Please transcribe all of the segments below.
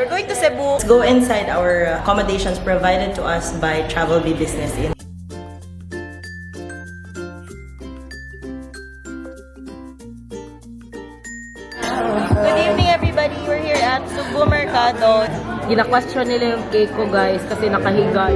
We're going to Cebu. Let's go inside our accommodations provided to us by TravelBee Business Inn. Good evening everybody. We're here at Sugbo Mercado. Gina-question nila yung cake ko guys kasi nakahiga.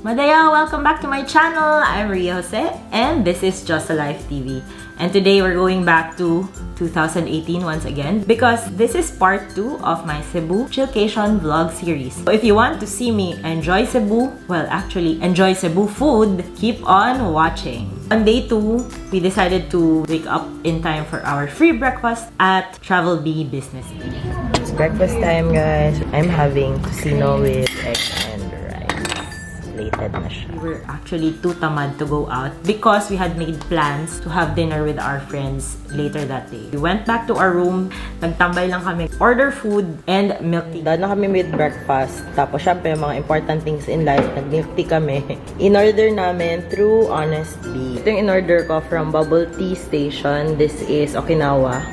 Madaya, welcome back to my channel. I'm Ria Jose and this is Jakosalem TV. And today we're going back to 2018 once again because this is part 2 of my Cebu Chillcation vlog series. So if you want to see me enjoy Cebu, well actually enjoy Cebu food, keep on watching. On day 2, we decided to wake up in time for our free breakfast at TravelBee Business Inn. It's breakfast time guys. I'm having kusina with egg and plated na siya. We were actually too tamad to go out because we had made plans to have dinner with our friends later that day. We went back to our room, nagtambay lang kami, order food and milk tea. Dahil na kami with breakfast. Tapos syempre, mga important things in life, nag-milk tea kami. In-order namin through Honest Bee. Ito yung in-order ko from Bubble Tea Station. This is Okinawa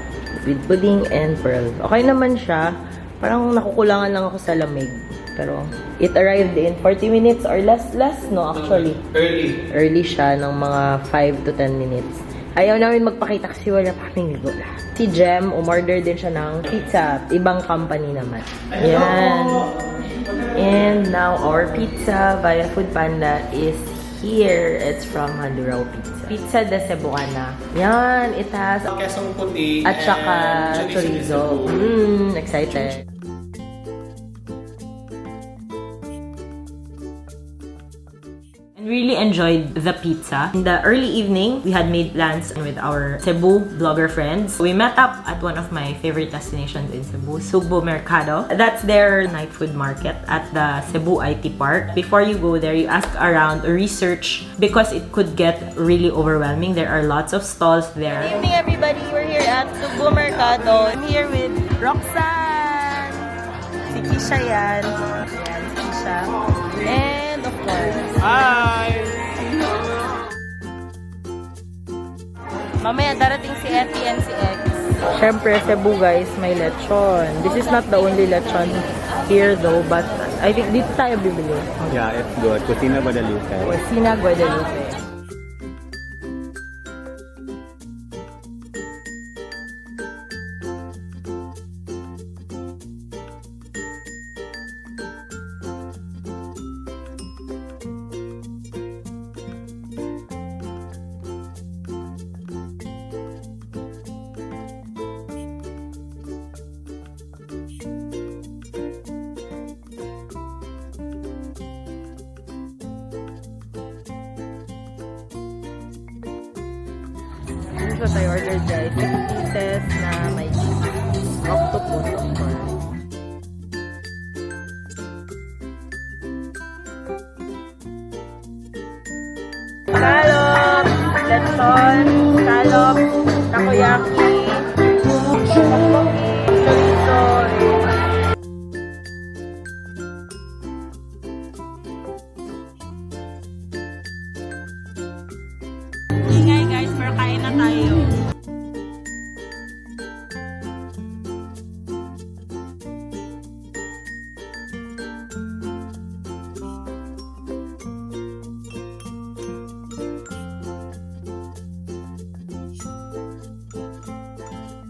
with pudding and pearl. Okay naman siya. Parang nakukulangan lang ako sa lamig. Pero it arrived in 40 minutes or less no actually. Early siya ng mga 5 to 10 minutes. Ayaw namin magpakita kasi wala pa kaming ligo lahat. Si Jem, umorder din siya ng pizza. Ibang company naman. Yan. And now our pizza via Foodpanda is here. It's from Aloe Pizza. Pizza de Cebuana. Yan. It has quesong puti at saka chorizo. Excited. Really enjoyed the pizza. In the early evening, we had made plans with our Cebu blogger friends. We met up at one of my favorite destinations in Cebu, Sugbo Mercado. That's their night food market at the Cebu IT Park. Before you go there, you ask around, research, because it could get really overwhelming. There are lots of stalls there. Good evening everybody. We're here at Sugbo Mercado. I'm here with Roxanne. Si Kisha yan. Yan, si Kisha. And of course, Hi! mamaya darating si Effie and si X. Siyempre, Cebu guys, may lechon. This is not the only lechon here though, but I think dito tayo bibili. Yeah, it's good. Kusina Guadalupe. Kusina Guadalupe. This is what I ordered guys. 6 pieces na may octopus of course. Scallop, lechon, scallop, takoyaki, chorizo. Ingay guys, pero kain na tayo.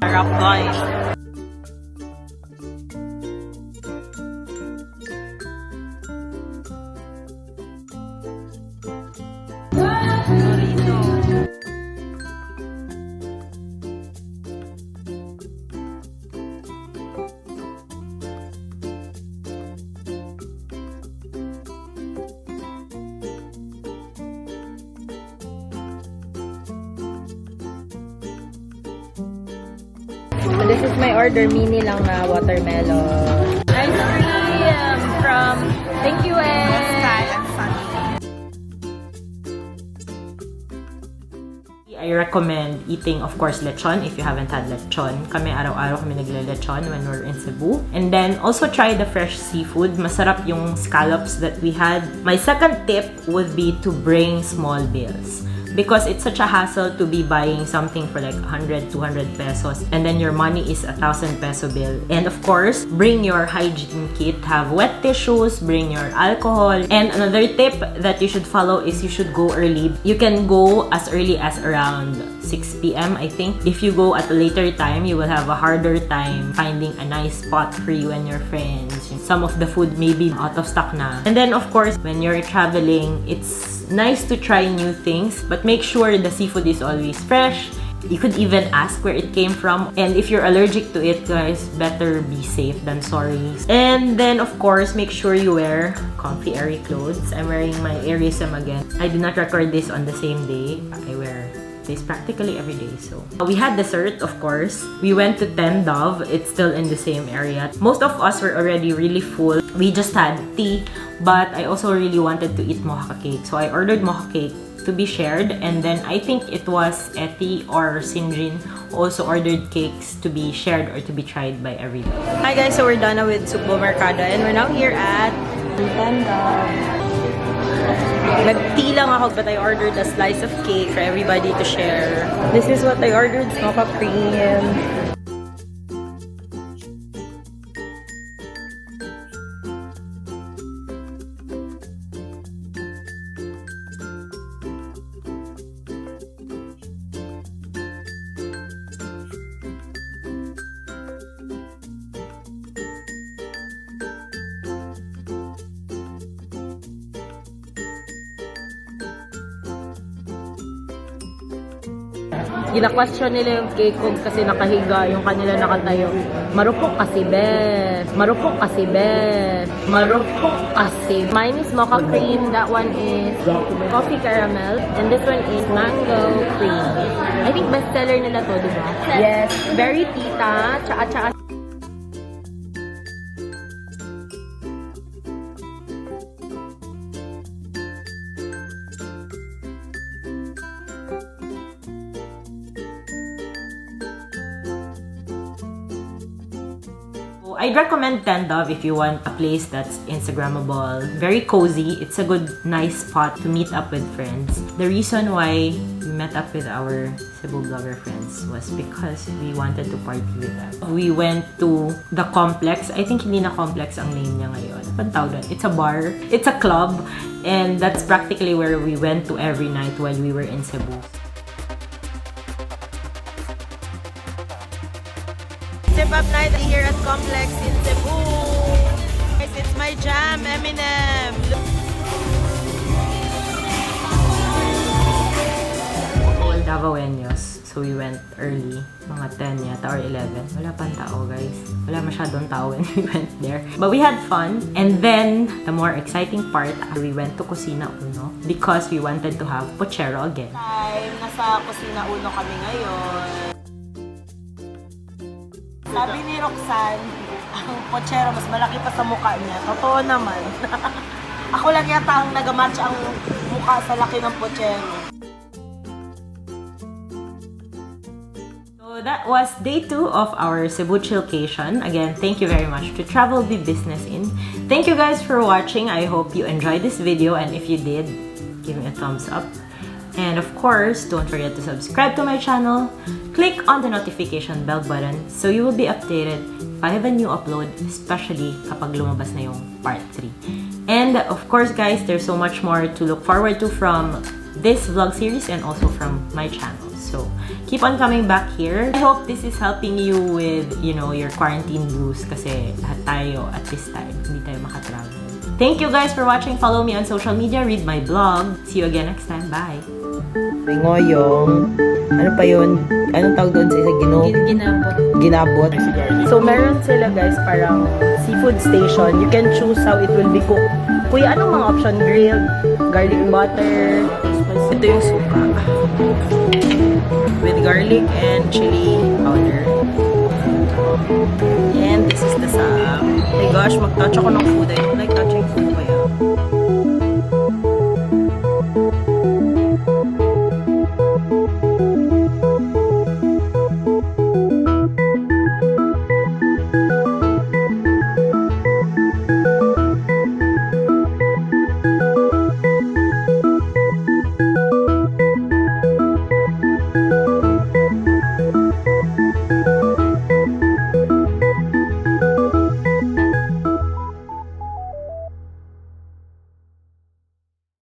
Sarap guys. This is my order, mini lang na watermelon. Ice cream from Thank You I recommend eating, of course, lechon if you haven't had lechon. Kami araw-araw kami nagle-lechon when we're in Cebu. And then also try the fresh seafood. Masarap yung scallops that we had. My second tip would be to bring small bills. because it's such a hassle to be buying something for like 100, 200 pesos and then your money is 1,000 peso bill. And of course, bring your hygiene kit, have wet tissues, bring your alcohol. And another tip that you should follow is you should go early. You can go as early as around 6 p.m. I think. If you go at a later time, you will have a harder time finding a nice spot for you and your friends. Some of the food may be out of stock na. And then of course, when you're traveling, it's nice to try new things, but make sure the seafood is always fresh. You could even ask where it came from. And if you're allergic to it, guys, better be safe than sorry. And then, of course, make sure you wear comfy, airy clothes. I'm wearing my Airism again. I did not record this on the same day. I wear this practically every day. So we had dessert, of course. We went to Ten Dove. It's still in the same area. Most of us were already really full. We just had tea, but I also really wanted to eat mocha cake. So I ordered mocha cake to be shared, and then I think it was Eti or Sinjin also ordered cakes to be shared or to be tried by everybody. Hi guys, so we're done now with Sugbo Mercado and we're now here at Ten Dove. Nag-tea lang ako, but I ordered a slice of cake for everybody to share. This is what I ordered, mocha cream. Gina-question nila yung cake ko kasi nakahiga, yung kanila nakatayo. Marupok kasi, best. Marupok kasi, best. Marupok kasi. Mine is mocha cream. That one is coffee caramel. And this one is mango cream. I think bestseller nila to, diba? Yes. Very tita. Tsaka I'd recommend Ten Dove if you want a place that's Instagrammable, very cozy. It's a good, nice spot to meet up with friends. The reason why we met up with our Cebu blogger friends was because we wanted to party with them. We went to the complex. I think hindi na complex ang name niya ngayon. It's a bar. It's a club. And that's practically where we went to every night while we were in Cebu. Sip Up Night here at Complex in Cebu. Guys, it's my jam, Eminem. All Davaoenos. So we went early, mga 10 yata or 11. Wala pang tao, guys. Wala masyadong tao when we went there. But we had fun. And then, the more exciting part, we went to Kusina Uno because we wanted to have pochero again. Nasa Kusina Uno kami ngayon. Sabi ni Roxanne, ang pochero mas malaki pa sa mukha niya. Totoo naman. Ako lang yata ang nag-match ang mukha sa laki ng pochero. So that was day 2 of our Cebu Chillcation. Again, thank you very much to TravelBee Business Inn. Thank you guys for watching. I hope you enjoyed this video, and if you did, give me a thumbs up. And of course, don't forget to subscribe to my channel. Click on the notification bell button so you will be updated if I have a new upload, especially kapag lumabas na yung part 3. And of course, guys, there's so much more to look forward to from this vlog series and also from my channel. So keep on coming back here. I hope this is helping you with, you know, your quarantine blues kasi lahat tayo at this time, hindi tayo makatravel. Thank you guys for watching. Follow me on social media, read my blog. See you again next time. Bye! May ngoyong. Ano pa yun? Anong tawag doon sa isa? Ginabot. So, meron sila guys parang seafood station. You can choose how it will be cooked. Kuya, anong mga option? Grilled, garlic butter. Ito yung suka. With garlic and chili powder. And this is the sam. Oh my gosh, mag-touch ako ng food. I don't like touching food.